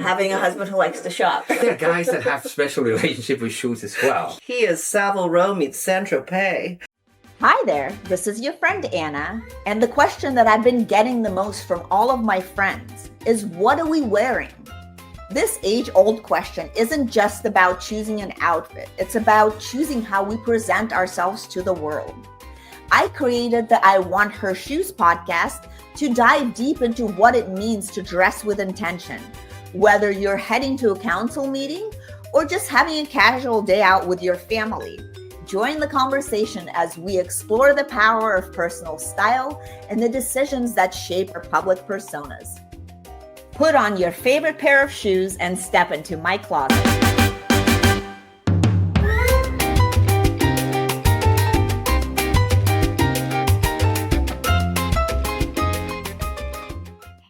having a husband who likes to shop. There are guys that have special relationship with shoes as well. He is Savile Row meets Saint-Tropez. Hi there, this is your friend Anna, and the question that I've been getting the most from all of my friends is, what are we wearing? This age-old question isn't just about choosing an outfit, it's about choosing how we present ourselves to the world. I created the I Want Her Shoes podcast to dive deep into what it means to dress with intention, whether you're heading to a council meeting or just having a casual day out with your family. Join the conversation as we explore the power of personal style and the decisions that shape our public personas. Put on your favorite pair of shoes and step into my closet.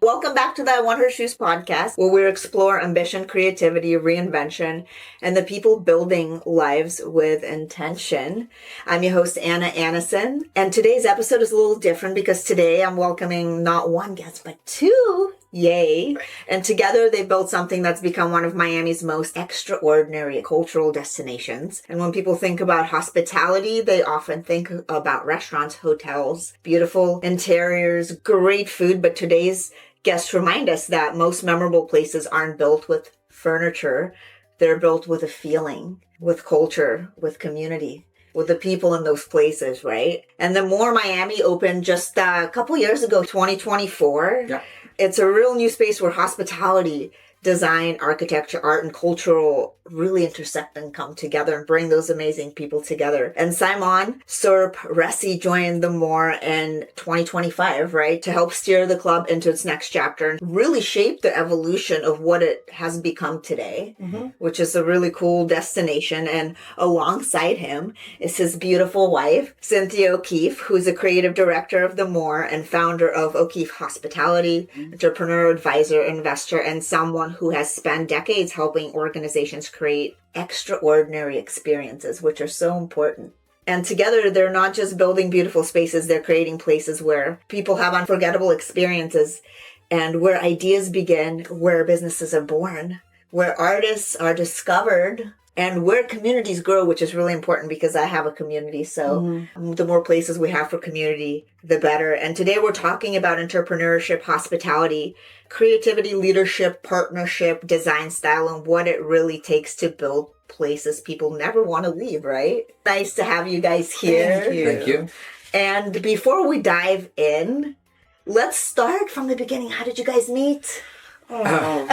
Welcome back to the I Want Her Shoes podcast, where we explore ambition, creativity, reinvention, and the people building lives with intention. I'm your host, Anna Anisin, and today's episode is a little different because today I'm welcoming not one guest, but two. Yay. And together they built something that's become one of Miami's most extraordinary cultural destinations. And when people think about hospitality, they often think about restaurants, hotels, beautiful interiors, great food. But today's guests remind us that most memorable places aren't built with furniture. They're built with a feeling, with culture, with community, with the people in those places, right? And the More Miami opened just a couple years ago, 2024. Yeah. It's a real new space where hospitality, design, architecture, art, and cultural really intersect and come together and bring those amazing people together. And Simon Sorpresi joined the More in 2025, right, to help steer the club into its next chapter and really shape the evolution of what it has become today, which is a really cool destination. And alongside him is his beautiful wife, Cynthia O'Keefe, who's a creative director of the More and founder of O'Keefe Hospitality, entrepreneurial advisor, investor, and someone who has spent decades helping organizations create extraordinary experiences, which are so important. And together, they're not just building beautiful spaces, they're creating places where people have unforgettable experiences and where ideas begin, where businesses are born, where artists are discovered, and where communities grow, which is really important because I have a community. So the more places we have for community, the better. And today we're talking about entrepreneurship, hospitality, creativity, leadership, partnership, design style, and what it really takes to build places people never want to leave, right? Nice to have you guys here. Thank you. And before we dive in, let's start from the beginning. How did you guys meet? Oh, wow.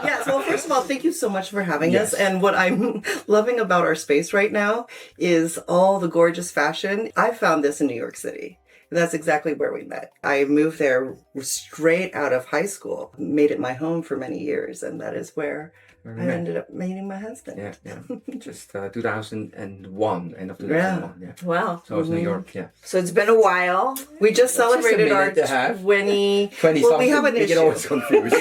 Yes, well, first of all, thank you so much for having us. And what I'm loving about our space right now is all the gorgeous fashion. I found this in New York City. That's exactly where we met. I moved there straight out of high school, made it my home for many years, and that is where I ended up meeting my husband. Yeah. Just 2001, end of 2001. Yeah. Wow. So it was New York, yeah. So it's been a while. We just celebrated our minute and a half. 20 something. we have an We get issue. always confused.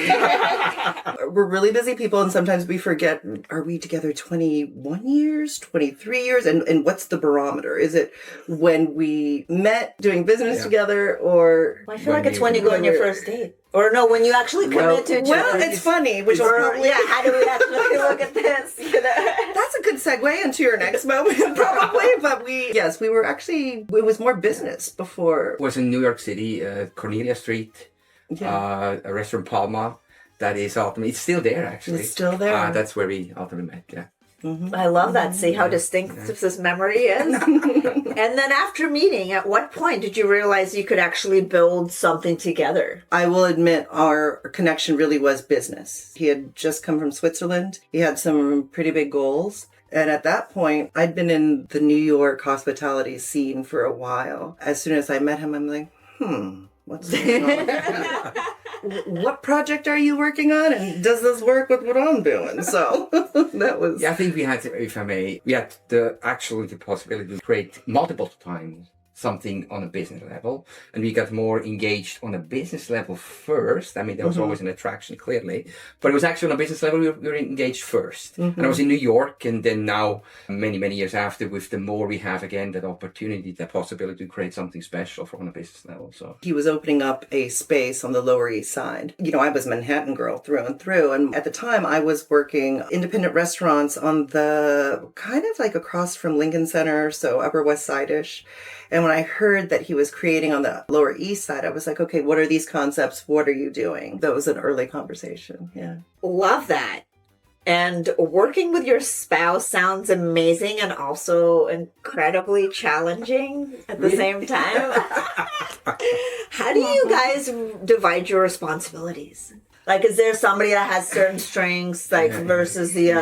We're really busy people, and sometimes we forget, are we together 21 years, 23 years? And what's the barometer? Is it when we met doing business together, or... I feel like it's when you go on your first date. Or no, when you actually commit to each Well, other. it's funny, which is Or, probably... how do we actually look at this? You know? That's a good segue into your next moment, probably. But we were actually, it was more business before. It was in New York City, Cornelia Street, a restaurant Palma. That is ultimately, it's still there actually. It's still there. That's where we ultimately met, yeah. I love that. See how distinct this memory is? And then after meeting, at what point did you realize you could actually build something together? I will admit our connection really was business. He had just come from Switzerland. He had some pretty big goals. And at that point, I'd been in the New York hospitality scene for a while. As soon as I met him, I'm like, what's going on? What project are you working on? And does this work with what I'm doing? So that was... Yeah, I think we had, if I may, we had the possibility to create multiple times something on a business level. And we got more engaged on a business level first. I mean, there was always an attraction, clearly. But it was actually on a business level, we were engaged first. And I was in New York. And then now, many, many years after, with the more we have, again, that opportunity, the possibility to create something special from a business level. So he was opening up a space on the Lower East Side. You know, I was Manhattan girl through and through. And at the time, I was working independent restaurants on the kind of like across from Lincoln Center, so Upper West Side-ish. And when I heard that he was creating on the Lower East Side, I was like, okay, what are these concepts? What are you doing? That was an early conversation. Yeah. Love that. And working with your spouse sounds amazing and also incredibly challenging at the same time. How do you guys divide your responsibilities? Like, is there somebody that has certain strengths, like, versus the,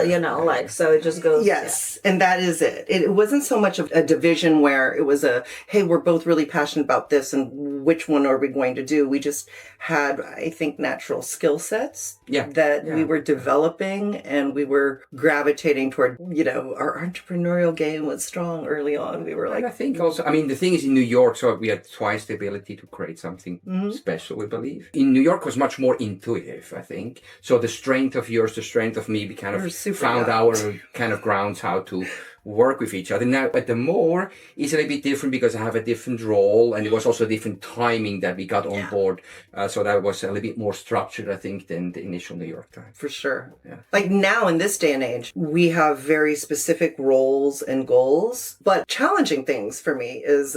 like, so it just goes. Yes. Yeah. And that is it. It wasn't so much of a division where it was hey, we're both really passionate about this and which one are we going to do? We just had, I think, natural skill sets that we were developing, and we were gravitating toward, our entrepreneurial game was strong early on. We were like. And I think also, I mean, the thing is in New York, so we had twice the ability to create something special, we believe. In New York was much more intuitive, I think. So the strength of yours, the strength of me, we kind of found our kind of grounds how to work with each other. Now, at the more, it's a little bit different because I have a different role, and it was also different timing that we got on board. So that was a little bit more structured, I think, than the initial New York time. For sure. Yeah. Like now in this day and age, we have very specific roles and goals, but challenging things for me is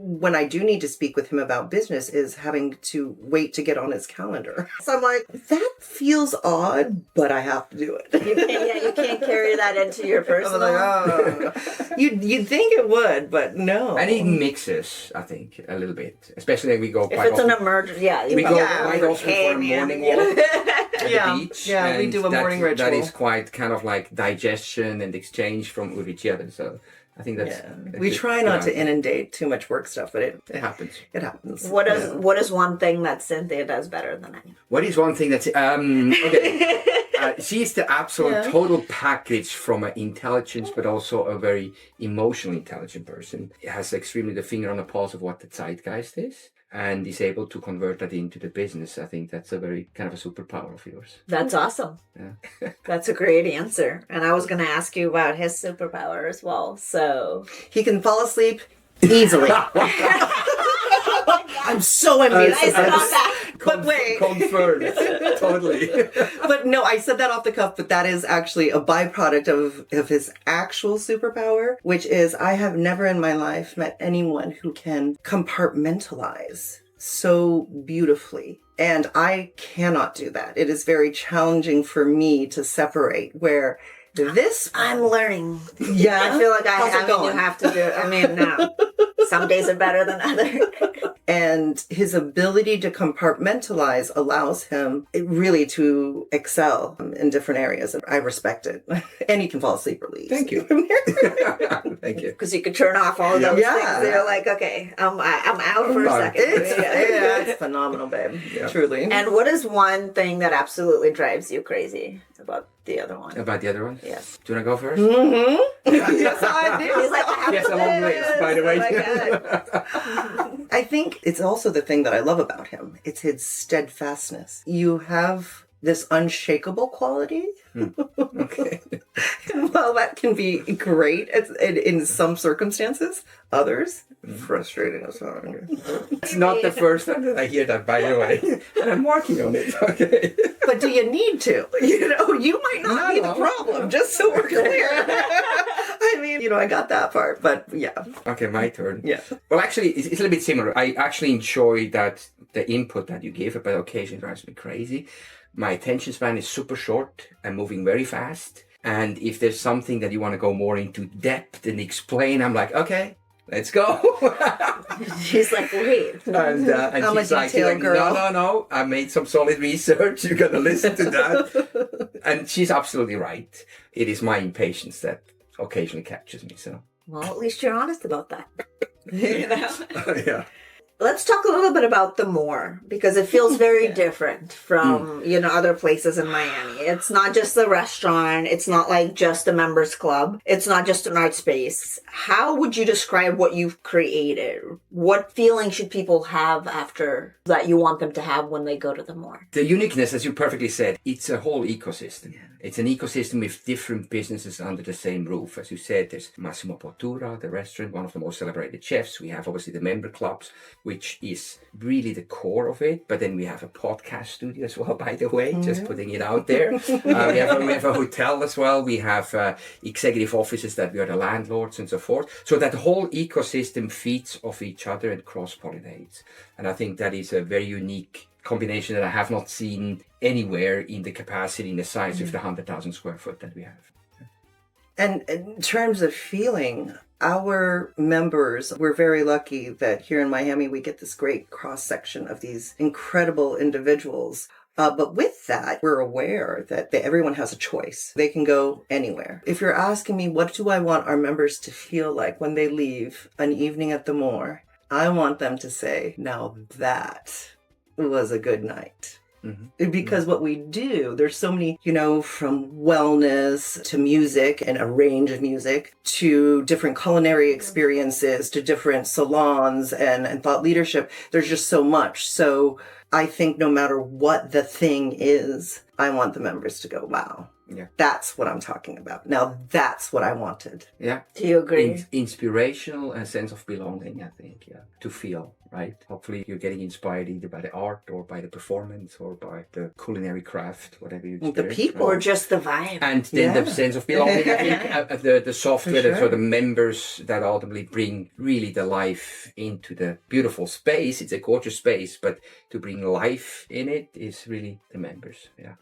when I do need to speak with him about business is having to wait to get on his calendar. So I'm like, that feels odd, but I have to do it. You can't carry that into your personal. I'm like, oh. You'd think it would, but no. And it mixes, I think, a little bit. Especially when we go if quite it's often. an emergency, we go quite often for a morning walk at the beach. Yeah, we do a morning ritual. That is quite kind of like digestion and exchange with each other. So I think that's. We try not to inundate too much work stuff, but it happens. It happens. What is one thing that Cynthia does better than I do? What is one thing that's okay? She's the absolute total package from an intelligence, but also a very emotionally intelligent person. Has extremely the finger on the pulse of what the zeitgeist is, and is able to convert that into the business. I think that's a very kind of a superpower of yours. That's awesome. Yeah. That's a great answer. And I was going to ask you about his superpower as well. So he can fall asleep easily. I'm so envious of that. But wait. Confirmed. Totally. But no, I said that off the cuff, but that is actually a byproduct of his actual superpower, which is I have never in my life met anyone who can compartmentalize so beautifully. And I cannot do that. It is very challenging for me to separate where this... I'm learning. Yeah. I feel like you have to do it. I mean, no. Some days are better than others. And his ability to compartmentalize allows him really to excel in different areas. I respect it. And he can fall asleep or leave. Thank you. Thank you. Because you could turn off all of those things. They're like, okay, I'm out for a second. It's phenomenal, babe. Yeah. Truly. And what is one thing that absolutely drives you crazy about the other one? About the other one? Yes. Do you want to go first? Mm-hmm. Yes, I do. He's like, I have a long list, by the way. I think it's also the thing that I love about him. It's his steadfastness. You have this unshakable quality. Okay. Well, that can be great in some circumstances. Others, frustrating as well. It's not the first time that I hear that, by the way. And I'm working on it. Okay. But do you need to? You might not be the problem, just so we're clear. I mean, I got that part, but yeah. Okay, my turn. Yeah. Well, actually, it's a little bit similar. I actually enjoy that the input that you give, but occasionally drives me crazy. My attention span is super short. I'm moving very fast. And if there's something that you want to go more into depth and explain, I'm like, okay, let's go. She's like, wait. And she's like, no, I made some solid research. You're going to listen to that. And she's absolutely right. It is my impatience that occasionally captures me. So. Well, at least you're honest about that. Yeah. Let's talk a little bit about the More, because it feels very different from, other places in Miami. It's not just the restaurant. It's not like just a members club. It's not just an art space. How would you describe what you've created? What feeling should people have after that you want them to have when they go to the More? The uniqueness, as you perfectly said, it's a whole ecosystem. Yeah. It's an ecosystem with different businesses under the same roof. As you said, there's Massimo Bottura, the restaurant, one of the most celebrated chefs. We have obviously the member clubs, which is really the core of it. But then we have a podcast studio as well, by the way, just putting it out there. we have a hotel as well. We have executive offices that we are the landlords and so forth. So that whole ecosystem feeds off each other and cross-pollinates. And I think that is a very unique combination that I have not seen anywhere in the capacity, in the size of the 100,000 square foot that we have. And in terms of feeling, our members, we're very lucky that here in Miami, we get this great cross-section of these incredible individuals. But with that, we're aware that everyone has a choice. They can go anywhere. If you're asking me, what do I want our members to feel like when they leave an evening at the More? I want them to say, now that was a good night. Because what we do, there's so many, from wellness to music and a range of music to different culinary experiences to different salons and thought leadership. There's just so much. So I think no matter what the thing is, I want the members to go, wow. Yeah, that's what I'm talking about. Now that's what I wanted. Yeah. Do you agree? Inspirational and sense of belonging, I think. Yeah. To feel, right? Hopefully you're getting inspired either by the art or by the performance or by the culinary craft, whatever you experience. The people, or just the vibe. And then the sense of belonging, I think, the software for the members that ultimately bring really the life into the beautiful space. It's a gorgeous space, but to bring life in it is really the members. Yeah.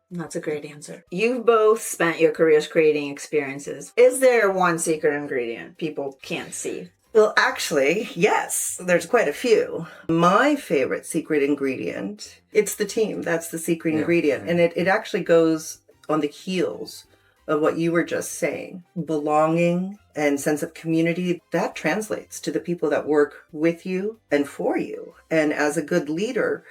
That's a great answer. You've both spent your careers creating experiences. Is there one secret ingredient people can't see? Well, actually, yes, there's quite a few. My favorite secret ingredient, it's the team. That's the secret ingredient. And it actually goes on the heels of what you were just saying. Belonging and sense of community, that translates to the people that work with you and for you. And as a good leader,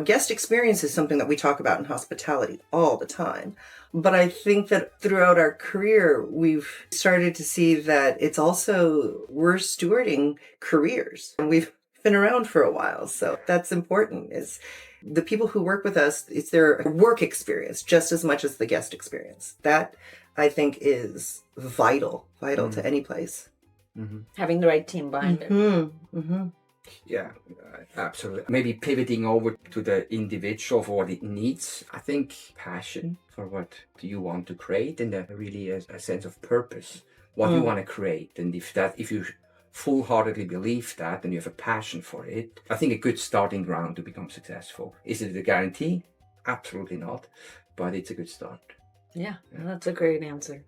guest experience is something that we talk about in hospitality all the time. But I think that throughout our career, we've started to see that it's also, we're stewarding careers. And we've been around for a while. So that's important, is the people who work with us, it's their work experience just as much as the guest experience. That, I think, is vital to any place. Having the right team behind it. Yeah, absolutely. Maybe pivoting over to the individual for what it needs. I think passion for what do you want to create, and really a sense of purpose. What you want to create, and if you full-heartedly believe that and you have a passion for it, I think a good starting ground to become successful. Is it a guarantee? Absolutely not, but it's a good start. Yeah, that's a great answer.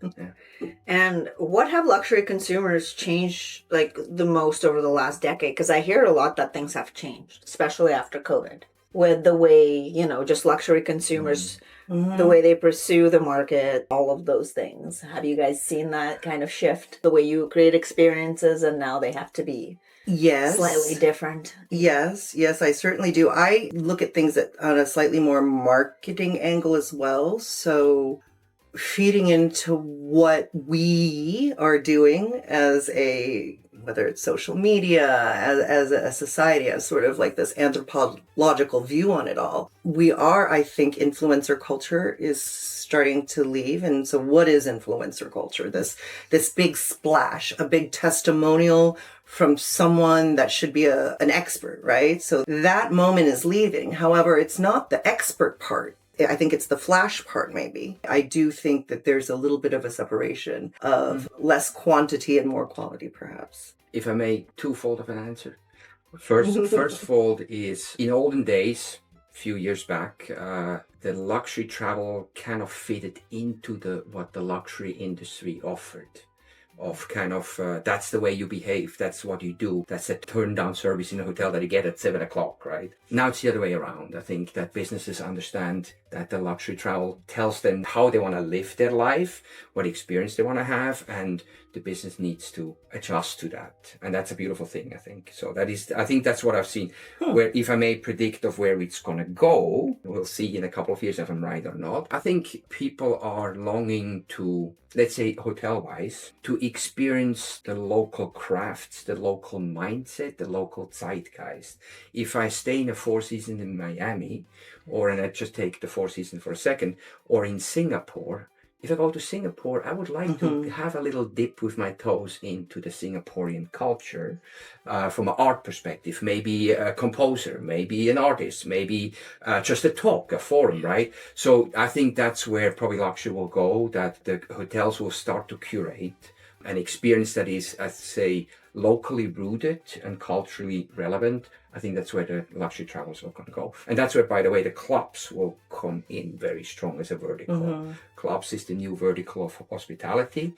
And what have luxury consumers changed the most over the last decade? Because I hear a lot that things have changed, especially after COVID, with the way, just luxury consumers, the way they pursue the market, all of those things. Have you guys seen that kind of shift? The way you create experiences and now they have to be slightly different. Yes, I certainly do. I look at things on a slightly more marketing angle as well. So feeding into what we are doing as whether it's social media, as a society, as sort of like this anthropological view on it all. I think influencer culture is starting to leave. And so what is influencer culture? This big splash, a big testimonial from someone that should be an expert, right? So that moment is leaving. However, it's not the expert part. I think it's the flash part, maybe. I do think that there's a little bit of a separation of less quantity and more quality, perhaps. If I may, twofold of an answer. First fold is, in olden days, a few years back, the luxury travel kind of fitted into what the luxury industry offered. of kind of, that's the way you behave. That's what you do. That's a turn down service in a hotel that you get at 7 o'clock, right? Now it's the other way around. I think that businesses understand that the luxury travel tells them how they want to live their life, what experience they want to have, and the business needs to adjust to that. And that's a beautiful thing, I think. So I think that's what I've seen. Where, if I may predict of where it's going to go, we'll see in a couple of years if I'm right or not. I think people are longing to, let's say hotel-wise, to experience the local crafts, the local mindset, the local zeitgeist. If I stay in a Four Seasons in Miami, and I just take the Four Seasons for a second, or in Singapore, if I go to Singapore, I would like to have a little dip with my toes into the Singaporean culture from an art perspective. Maybe a composer, maybe an artist, maybe just a talk, a forum, right? So I think that's where probably luxury will go, that the hotels will start to curate an experience that is, I'd say, locally rooted and culturally relevant. I think that's where the luxury travels are going to go. And that's where, by the way, the clubs will come in very strong as a vertical. Clubs is the new vertical of hospitality.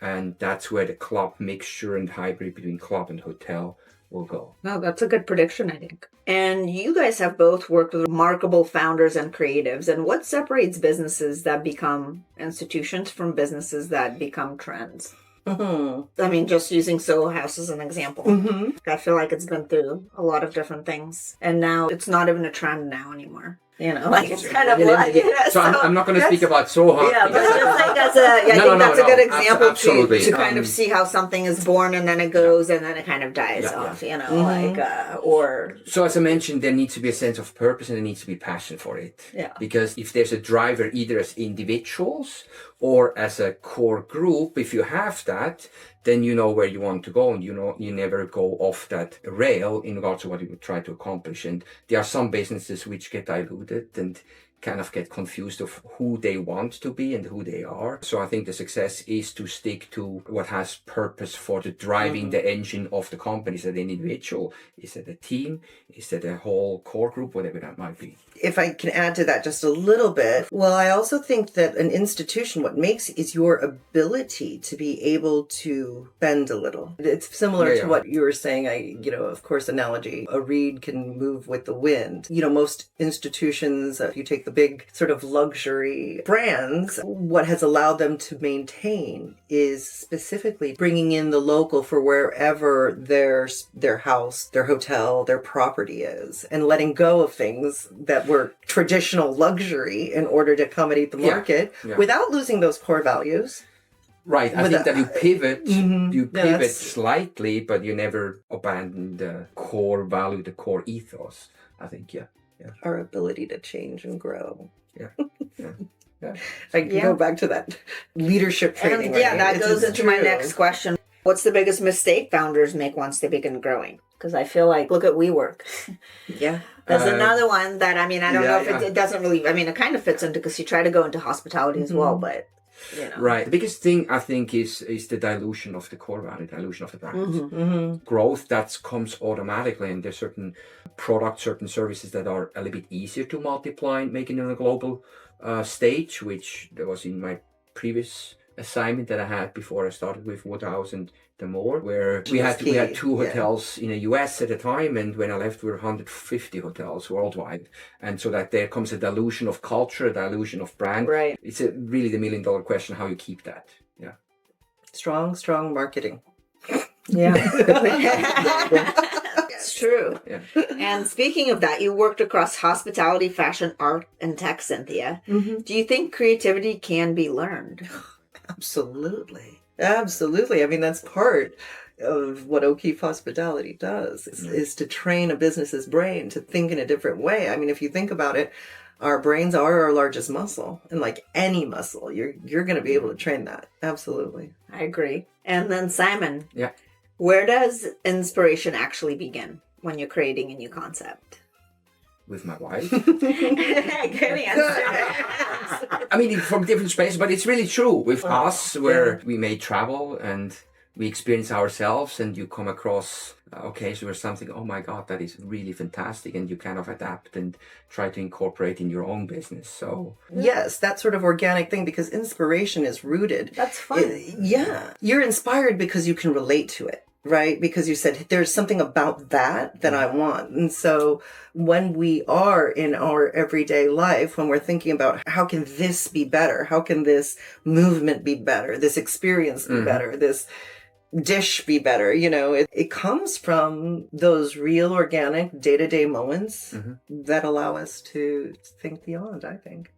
And that's where the club mixture and hybrid between club and hotel will go. No, that's a good prediction, I think. And you guys have both worked with remarkable founders and creatives. And what separates businesses that become institutions from businesses that become trends? I mean, just using Soho House as an example. I feel like it's been through a lot of different things. And now it's not even a trend now anymore. You know, like it's kind of like... So I'm not going to speak about Soho. Yeah, but just like that's a good example to kind of see how something is born and then it goes and then it kind of dies off, you know, or... So as I mentioned, there needs to be a sense of purpose and there needs to be passion for it. Yeah. Because if there's a driver, either as individuals or as a core group, if you have that, then you know where you want to go and you never go off that rail in regards to what you would try to accomplish. And there are some businesses which get diluted and kind of get confused of who they want to be and who they are. So I think the success is to stick to what has purpose for the driving the engine of the company. Is that an individual? Is it a team? Is it a whole core group? Whatever that might be. If I can add to that just a little bit, well, I also think that an institution, what makes is your ability to be able to bend a little. It's similar to what you were saying. Of course, analogy, a reed can move with the wind. Most institutions, if you take the big sort of luxury brands, what has allowed them to maintain is specifically bringing in the local for wherever their house, their hotel, their property is, and letting go of things that were traditional luxury in order to accommodate the market without losing those core values. Right. I think that you pivot slightly, but you never abandon the core value, the core ethos. I think, Our ability to change and grow. I can go back to that leadership training. And that goes into my next question. What's the biggest mistake founders make once they begin growing? Because I feel like, look at WeWork. There's another one that, I don't know if it doesn't really, it kind of fits into, because you try to go into hospitality as well, but... Right. The biggest thing I think is the dilution of the core value, dilution of the brand. Growth that comes automatically, and there's certain products, certain services that are a little bit easier to multiply and make it on a global stage, which there was in my previous assignment that I had before I started with Woodhouse and the More, where we had two hotels in the US at the time, and when I left we were 150 hotels worldwide. And so that there comes a dilution of culture, a dilution of brand. Right. It's really the $1 million question, how you keep that. Yeah. Strong marketing. Yeah. It's true. Yeah. And speaking of that, you worked across hospitality, fashion, art, and tech, Cynthia. Do you think creativity can be learned? Absolutely. That's part of what O'Keefe Hospitality does, is to train a business's brain to think in a different way. If you think about it, our brains are our largest muscle. And like any muscle, you're going to be able to train that. Absolutely. I agree. And then Simon. Yeah. Where does inspiration actually begin when you're creating a new concept? With my wife. Good answer. From different spaces, but it's really true with us, where we may travel and we experience ourselves, and you come across occasion where something, oh my God, that is really fantastic, and you kind of adapt and try to incorporate in your own business. So yes, that sort of organic thing, because inspiration is rooted. That's fun. Yeah. You're inspired because you can relate to it, right? Because you said, there's something about that I want. And so when we are in our everyday life, when we're thinking about how can this be better? How can this movement be better? This experience be better? This dish be better? It comes from those real organic day-to-day moments that allow us to think beyond, I think.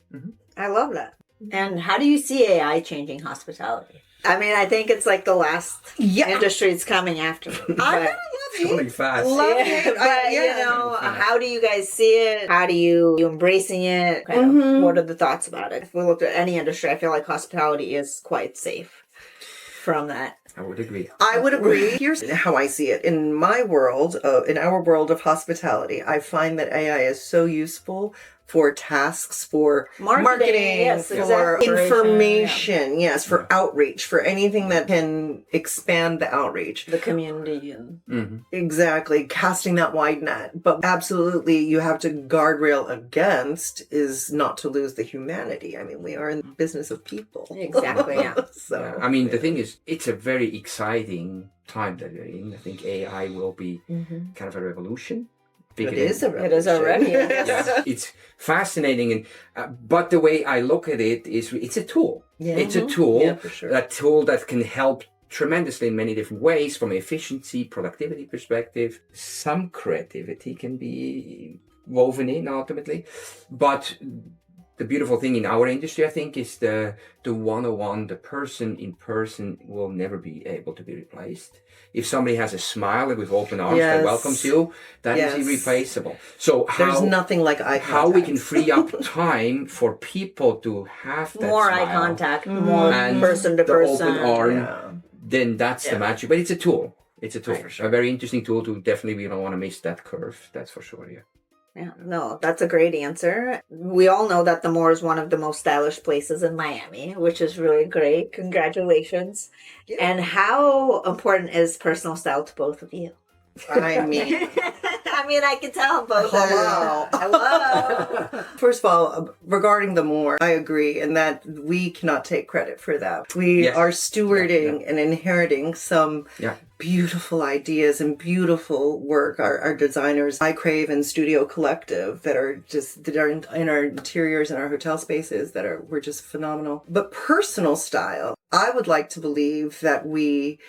I love that. And how do you see AI changing hospitality? I mean, I think it's like the last industry it's coming after. I coming fast. love it. But, how do you guys see it? How do you embracing it? Kind of, what are the thoughts about it? If we look at any industry, I feel like hospitality is quite safe from that. I would agree. I would agree. Here's how I see it. In my world, in our world of hospitality, I find that AI is so useful for tasks, for marketing, yes, for exactly. information, yes, for outreach, for anything that can expand the outreach. The community. And Exactly. Casting that wide net. But absolutely, you have to guardrail against is not to lose the humanity. I mean, we are in the business of people. Exactly, yeah. So, I mean, the thing is, it's a very exciting time that we're in. I think AI will be kind of a revolution. It is already. Yeah, it's fascinating, but the way I look at it is, it's a tool. Yeah. It's a tool. Yeah, for sure. A tool that can help tremendously in many different ways, from efficiency, productivity perspective. Some creativity can be woven in ultimately, but the beautiful thing in our industry, I think, is the one-on-one, the person in person will never be able to be replaced. If somebody has a smile with open arms that welcomes you, that is irreplaceable. So there's nothing like eye contact. How we can free up time for people to have that more smile, eye contact, more and person to the person. open arm, then that's the magic. But it's a tool. It's a tool. Sure. A very interesting tool to definitely, we don't want to miss that curve. That's for sure, yeah. Yeah, no, that's a great answer. We all know that the Moore is one of the most stylish places in Miami, which is really great. Congratulations. Yeah. And how important is personal style to both of you? I mean, I can tell both. Hello. First of all, regarding the Moore, I agree, and that we cannot take credit for that. We are stewarding and inheriting some beautiful ideas and beautiful work. Our designers, I Crave and Studio Collective, that are in our interiors and our hotel spaces were just phenomenal. But personal style, I would like to believe that we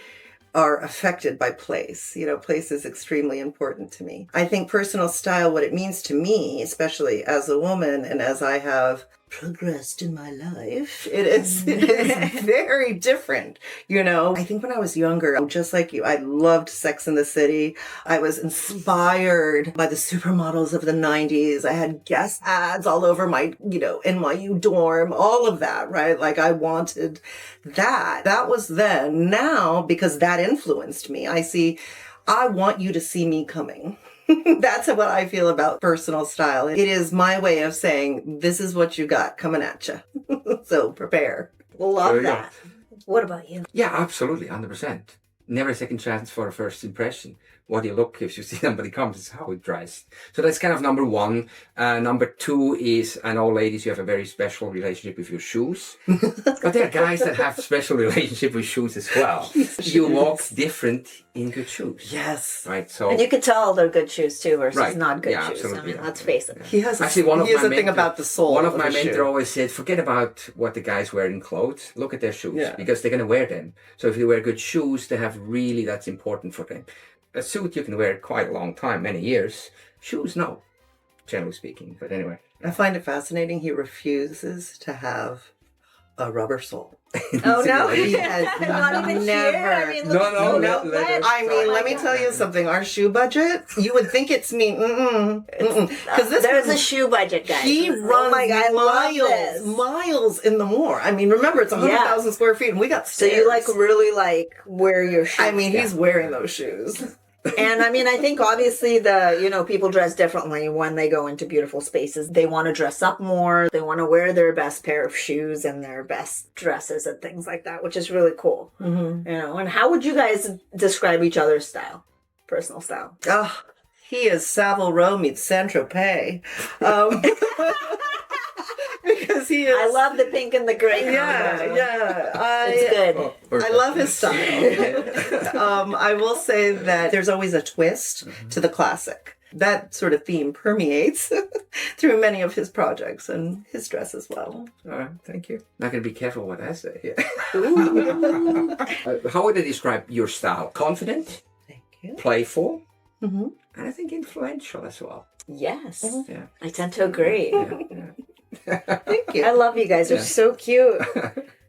are affected by place. Place is extremely important to me. I think personal style, what it means to me, especially as a woman and as I have progressed in my life, it is very different. I think when I was younger, just like you, I loved Sex and the City. I was inspired by the supermodels of the 90s. I had guest ads all over my, NYU dorm, all of that, right? Like I wanted that. That was then. Now, because that influenced me, I want you to see me coming. That's what I feel about personal style. It is my way of saying, this is what you got coming at you. So prepare. Love that. What about you? Yeah, absolutely. 100%. Never a second chance for a first impression. What you look, if you see somebody comes, is how it dries. So that's kind of number one. Number two is, I know ladies, you have a very special relationship with your shoes. But there are guys that have special relationship with shoes as well. You walk different in good shoes. Yes. Right. So, and you could tell they're good shoes too versus not good shoes. Absolutely. Let's face it. He has a thing about the sole. One of my mentors always said, forget about what the guys wear in clothes. Look at their shoes because they're going to wear them. So if you wear good shoes, that's important for them. A suit you can wear quite a long time, many years. Shoes, no, generally speaking. But anyway. I find it fascinating. He refuses to have a rubber sole. Oh, no. He has not even never. No. Let me tell you something. Our shoe budget, you would think it's me. Because there's a shoe budget, guys. He runs miles in the Moore. Remember, it's 100,000 square feet, and we got stairs. So you really wear your shoes. He's wearing those shoes. And I think obviously people dress differently when they go into beautiful spaces. They want to dress up more. They want to wear their best pair of shoes and their best dresses and things like that, which is really cool. Mm-hmm. And how would you guys describe each other's style? personal style? Oh, he is Savile Row meets Saint-Tropez. Because he is. I love the pink and the gray. It's good. I love his style. I will say that there's always a twist to the classic. That sort of theme permeates through many of his projects and his dress as well. Thank you. Not going to be careful what I say. How would I describe your style? Confident, Thank you. playful, and I think influential as well. Yes. Yeah. I tend to agree. Thank you. I love you guys. You're so cute.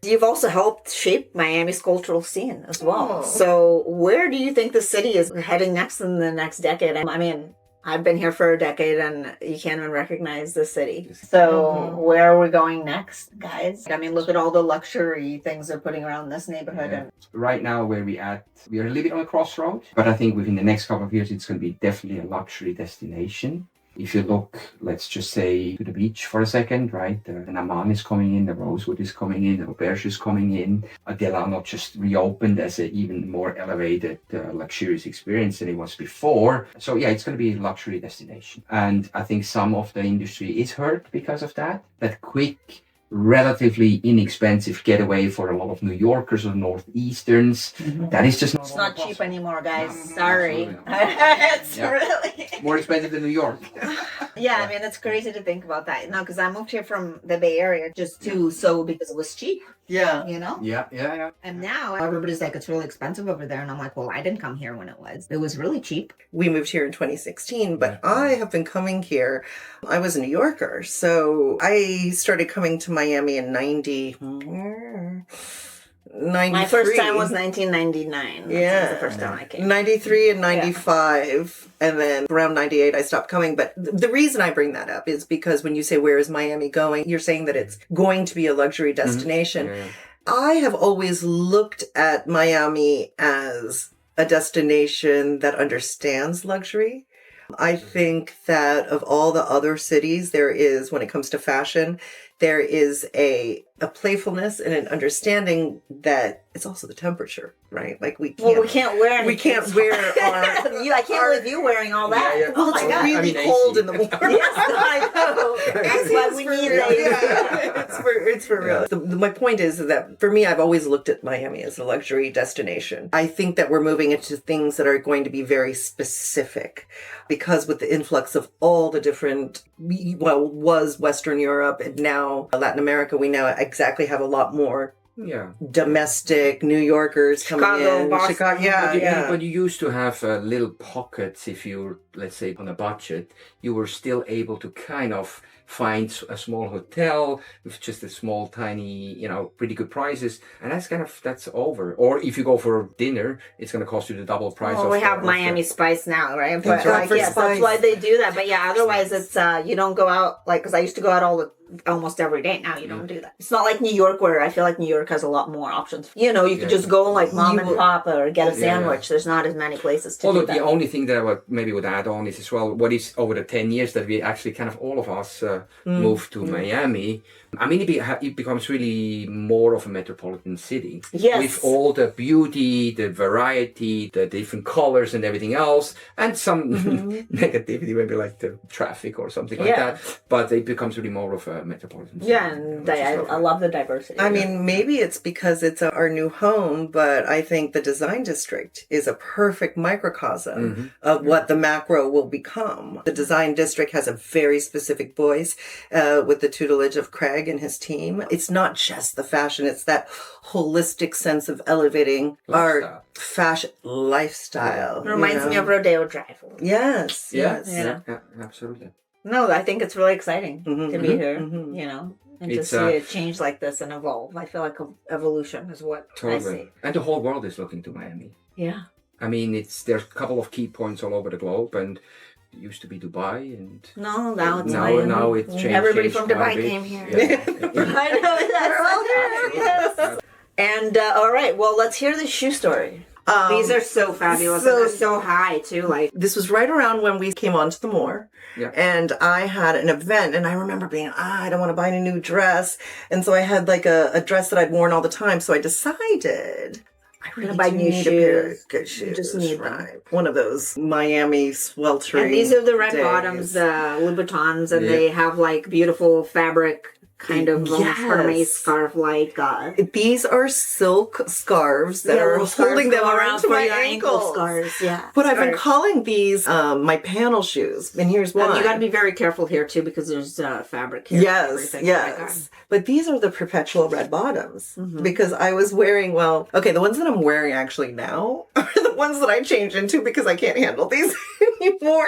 You've also helped shape Miami's cultural scene as well. Oh. So where do you think the city is heading next in the next decade? I mean, I've been here for a decade and you can't even recognize the city. So where are we going next, guys? I mean, look at all the luxury things they're putting around this neighborhood. And Right now, where we are a little bit on a crossroad, but I think within the next couple of years, it's going to be definitely a luxury destination. If you look, let's just say, to the beach for a second, right? The Naman is coming in, the Rosewood is coming in, the Auberge is coming in. Delano just reopened as an even more elevated, luxurious experience than it was before. So yeah, it's going to be a luxury destination. And I think some of the industry is hurt because of that. That quick, relatively inexpensive getaway for a lot of New Yorkers or Northeasterns. That is just it's not cheap possible. anymore, guys. No, Sorry. absolutely It's Yeah. really... More expensive than New York. Yeah, I mean, it's crazy to think about that. No, because I moved here from the Bay Area because it was cheap, Yeah. you know? Yeah. And now everybody's like, it's really expensive over there. And I'm like, well, I didn't come here when it was. It was really cheap. We moved here in 2016, but I have been coming here. I was a New Yorker, so I started coming to Miami in 93. My first time was 1999. That was the first time I came. 93 and 95. And then around 98, I stopped coming. But the reason I bring that up is because when you say, where is Miami going? You're saying that it's going to be a luxury destination. Yeah. I have always looked at Miami as a destination that understands luxury. I think that of all the other cities, there is, when it comes to fashion, there is a playfulness and an understanding that it's also the temperature, right? Like we can't wear anything. We can't wear our... I can't believe you wearing all that. Yeah. Well, it's God. really cold in the morning. Yes, I know. That's why we need it. It's for real. My point is that for me, I've always looked at Miami as a luxury destination. I think that we're moving into things that are going to be very specific because with the influx of all the different, was Western Europe and now Latin America, we now exactly have a lot more domestic New Yorkers coming in. Boston. Chicago, But you used to have little pockets. If you're, let's say, on a budget, you were still able to kind of find a small hotel with just a small, tiny, pretty good prices. And that's over. Or if you go for dinner, it's going to cost you the double price. Well, we have Miami Spice now, right? But Spice. that's why they do that. But yeah, otherwise it's, you don't go out, because I used to go out almost every day. Now you don't do that. It's not like New York, where I feel like New York has a lot more options. You can just go like mom and pop or get a sandwich. There's not as many places to do that. The only thing that I would add on is as well, what is over the 10 years that we actually kind of all of us moved to Miami. I mean, it becomes really more of a metropolitan city. Yes. With all the beauty, the variety, the different colors and everything else, and some negativity, maybe like the traffic or something like that. But it becomes really more of a metropolitan city. Yeah, and I love the diversity. I mean, maybe it's because it's our new home, but I think the design district is a perfect microcosm of what the macro will become. The design district has a very specific voice with the tutelage of Craig and his team. It's not just the fashion, it's that holistic sense of elevating our fashion lifestyle. It reminds me of Rodeo Drive. Yes. Yeah, absolutely. No, I think it's really exciting to be here, and to see it change like this and evolve. I feel like evolution is what I see. And the whole world is looking to Miami. Yeah. I mean, there's a couple of key points all over the globe, and it used to be Dubai, and now it's Miami. Now it's changed. Everybody from Dubai came here. I know that's yes. And all right, well, let's hear the shoe story. These are so fabulous. And they're so high too. Like this was right around when we came onto the Moor. Yeah. And I had an event, and I remember being, I don't want to buy a new dress. And so I had like a dress that I'd worn all the time. So I decided I Gonna buy do new need a pair of shoes. good shoes. You just need them. right. One of those Miami sweltering. And these are the red days. bottoms, Louboutins, and Yeah. they have like beautiful fabric, kind of almost Yes. Hermes scarf like. These are silk scarves that are little scarves holding them go around to for my your ankle ankles. scars. Yeah, But I've been scarves. calling these my panel shoes, and here's why. And you got to be very careful here too because there's fabric here. and Yes, everything. Oh my God. yes. But these are the perpetual red bottoms Mhm. because I was wearing, the ones that I'm wearing actually now are the ones that I changed into because I can't handle these anymore.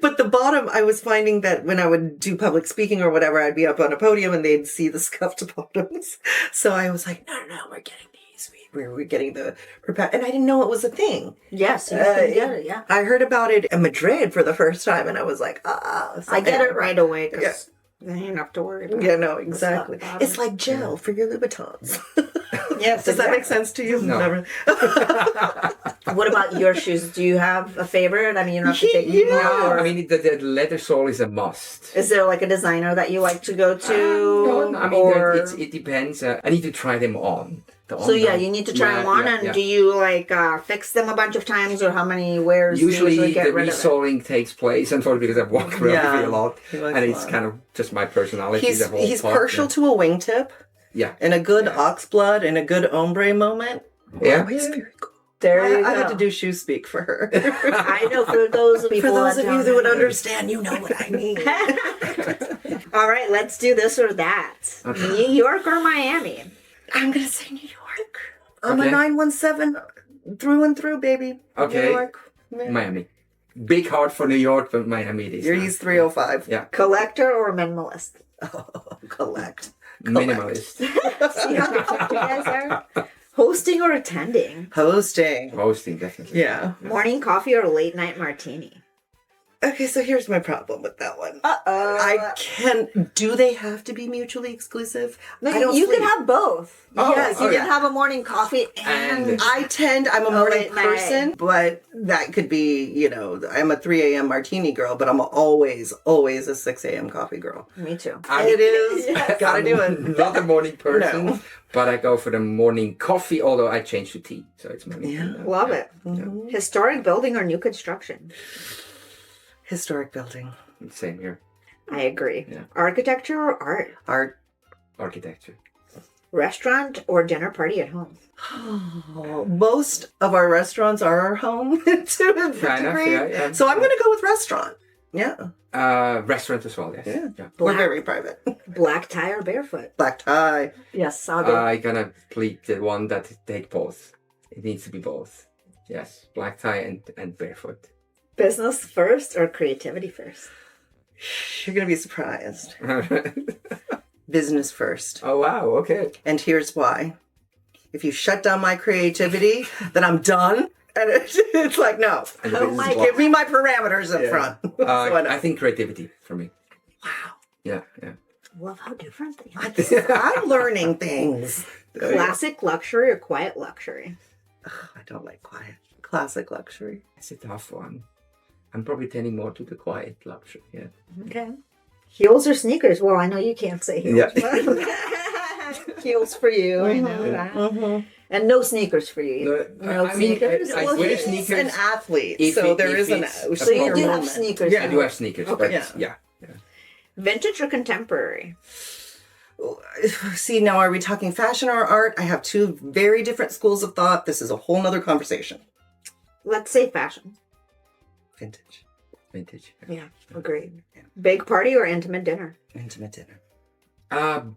But the bottom, I was finding that when I would do public speaking or whatever, I'd be up on a podium and they'd see the scuffed bottoms. So I was like, no, we're getting these. We're getting the and I didn't know it was a thing. Yes, you can get it. Yeah, I heard about it in Madrid for the first time and I was like, I get it right away because you don't have to worry about Yeah, it. no, exactly. It's not It's like gel for your Louboutins. Yes, Does that make exactly. sense to you? No. Never. What about your shoes? Do you have a favorite? I mean, you don't have to take me Yeah. more. I mean, the leather sole is a must. Is there like a designer that you like to go to? No, I mean, it depends. I need to try them on. So yeah, you need to try them on, and do you like fix them a bunch of times, or how many wears? Usually you get the rid of it? resoling takes place, unfortunately, because I've walked around Yeah. a lot, He likes and a it's lot. kind of just my personality. He's the whole part, partial to a wingtip Yeah. and a good Yeah. oxblood and a good ombre moment. Yeah. It's very cool. There you I go. had to do shoe speak for her. I know for those people For those that of you don't that would know. understand, you know what I mean. All right, let's do this or that. Okay. New York or Miami? I'm gonna say New York. I'm Okay. a 917 through and through, baby. Okay. New York. Yeah. Miami. Big heart for New York, but Miami it is. You're now. East 305. Yeah. Collector or minimalist? Oh, collect. Minimalist. See how different you guys are? Hosting or attending? Hosting. Hosting, definitely. Yeah. Morning coffee or late night martini? Okay, so here's my problem with that one. Uh-oh. Do they have to be mutually exclusive? No, I don't you sleep. can have both. Oh, Yes, you oh, can yeah. have a morning coffee and And- I'm a morning late night. person, but that could be, I'm a 3 a.m. martini girl, but I'm always a 6 a.m. coffee girl. me too. It is. Yes. Gotta do I'm it. not a morning person, No. but I go for the morning coffee, although I change to tea. So it's morning. Yeah. tea. Love it. Mhm. Historic building or new construction? Historic building. Same here. I agree. Yeah. Architecture or art? Art. Architecture. Restaurant or dinner party at home? Most of our restaurants are our home to a Kind of, degree. yeah. So I'm going to go with restaurant. Yeah. Restaurant as well, yes. Yeah. We're very private. Black tie or barefoot? Black tie. Yes, I'll go. I'm gonna plead the one that take both. It needs to be both. Yes, black tie and barefoot. Business first or creativity first? You're going to be surprised. Business first. Oh wow, okay. And here's why. If you shut down my creativity, then I'm done. And it's like, no. And the Oh business my is what? Give me my parameters up Yeah. front. So I know. I think creativity for me. Wow. Yeah. Love how different they are. I'm learning things. Classic luxury or quiet luxury? Ugh, I don't like quiet. Classic luxury. It's a tough one. I'm probably tending more to the quiet luxury. Yeah. Okay. Heels or sneakers? Well, I know you can't say heels. Yeah. Heels for you. I know that. Mm-hmm. And no sneakers for you. No I mean, sneakers. I Well, wear he's sneakers. an athlete, If so it- there if is an it's a So you sneaker do have moment. sneakers. Yeah. I do have sneakers, Okay. but yeah. Vintage or contemporary? See, now are we talking fashion or art? I have two very different schools of thought. This is a whole nother conversation. Let's say fashion. Vintage. Vintage. Yeah, agreed. Big party or intimate dinner? Intimate dinner.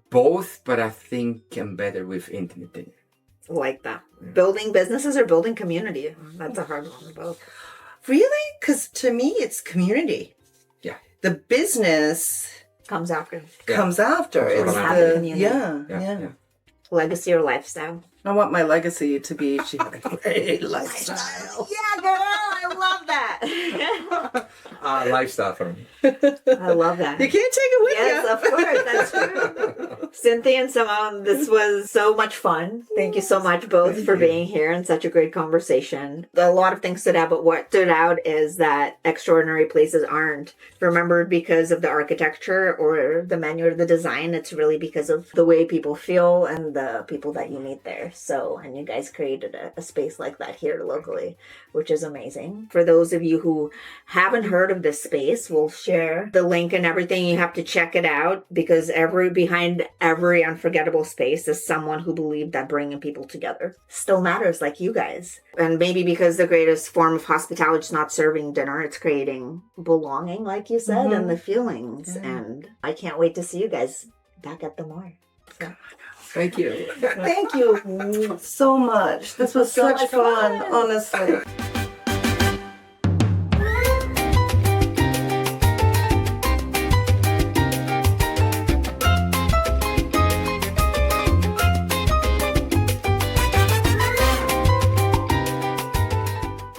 Both, but I think I'm better with intimate dinner. Like that. Building businesses or building community? That's a hard one, both. Really? Because to me, it's community. Yeah. The business Comes after. Yeah. comes after. Comes It's after the the community. yeah. Legacy or lifestyle? I want my legacy to be she had a great lifestyle. Yeah, girl, I love that. Lifestyle for me. I love that. You can't take it with Yes, you. of course, that's true. Cynthia and Simon, this was so much fun. Thank you so much both for being here and such a great conversation. A lot of things stood out, but what stood out is that extraordinary places aren't remembered because of the architecture or the menu or the design. It's really because of the way people feel and the people that you meet there. So, and you guys created a space like that here locally, which is amazing. For those of you who haven't heard of this space, we'll share the link and everything. You have to check it out because behind every unforgettable space is someone who believed that bringing people together still matters, like you guys. And maybe because the greatest form of hospitality is not serving dinner, it's creating belonging, like you said, and the feelings. And I can't wait to see you guys back at the Mar. So. Thank you. Thank you so much. This was So such much fun, fun. honestly.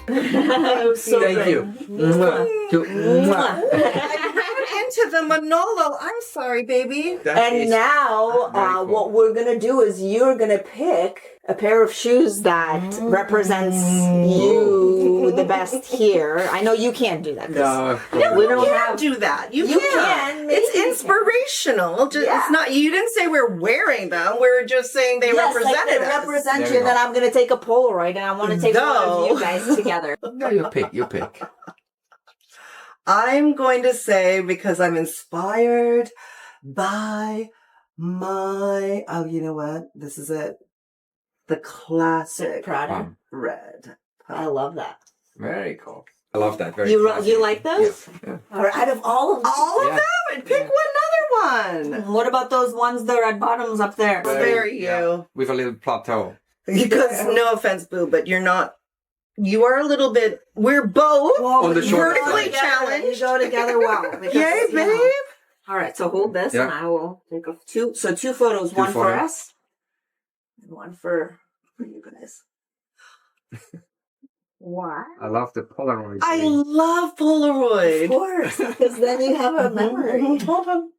So Thank great. you. Mwah. Mwah. Into the Manolo. I'm sorry, baby. And now, cool. what we're gonna do is you're gonna pick a pair of shoes that represents you the best here. I know you can't do that. No, We don't can't have. do that. You You can. can, maybe It's you can. inspirational. Just, Yeah. It's not. You didn't say we're wearing them. We're just saying they Yes, represented like they us. represent There you, you and then go. I'm gonna take a Polaroid, and I want to take one of No. you guys together. No, you pick. You pick. I'm going to say, because I'm inspired by my, oh, you know what? This is it. The classic Prada. red. I love that. Very cool. I love that. Very. You classic. like those? Yeah. Or out of all of them. All of Yeah. them? And pick another one. What about those ones that are at bottoms up there? There you. With a little plateau. Because, no offense, Boo, but you're not, you are a little bit, we're both On the short vertically side. challenged. You go together well. because, Yay, you know. babe. All right, so hold this, Yeah. and I will take a two. So two photos, one for photos. us, and one for you guys. Why? I love the Polaroid. I thing. love Of Polaroid. course, because then you have a memory. Hold on.